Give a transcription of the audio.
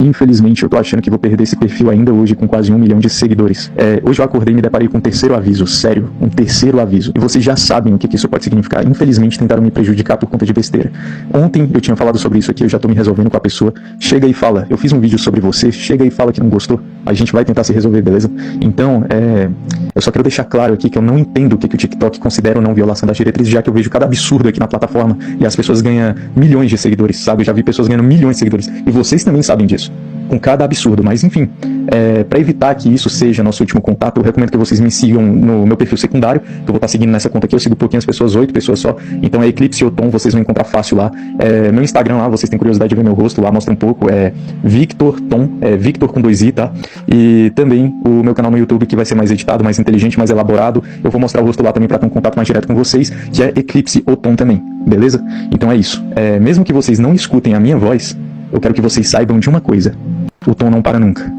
infelizmente eu tô achando que vou perder esse perfil ainda hoje com quase 1 milhão de seguidores. Hoje eu acordei e me deparei com um terceiro aviso, sério, um terceiro aviso. E vocês já sabem o que isso pode significar. Infelizmente tentaram me prejudicar por conta de besteira. Ontem eu tinha falado sobre isso aqui, eu já tô me resolvendo com a pessoa. Chega e fala, eu fiz um vídeo sobre você, chega e fala que não gostou. A gente vai tentar se resolver, beleza? Então, eu só quero deixar claro aqui que eu não entendo o que o TikTok considera ou não violação das diretrizes, já que eu vejo cada absurdo aqui na plataforma e as pessoas ganham milhões de seguidores, sabe? Eu já vi pessoas ganhando milhões de seguidores. E vocês também sabem disso. Com cada absurdo, mas enfim, para evitar que isso seja nosso último contato, eu recomendo que vocês me sigam no meu perfil secundário, que eu vou estar seguindo nessa conta aqui. Eu sigo pouquinhas pessoas, 8 pessoas só, então é Eclipse Othon, vocês vão encontrar fácil lá. Meu Instagram lá, vocês têm curiosidade de ver meu rosto lá, mostra um pouco, Victor Tom, Victor com 2 i, tá? E também o meu canal no YouTube, que vai ser mais editado, mais inteligente, mais elaborado, eu vou mostrar o rosto lá também para ter um contato mais direto com vocês, que é Eclipse Othon também, beleza? Então é isso, mesmo que vocês não escutem a minha voz, eu quero que vocês saibam de uma coisa: o Tom não para nunca.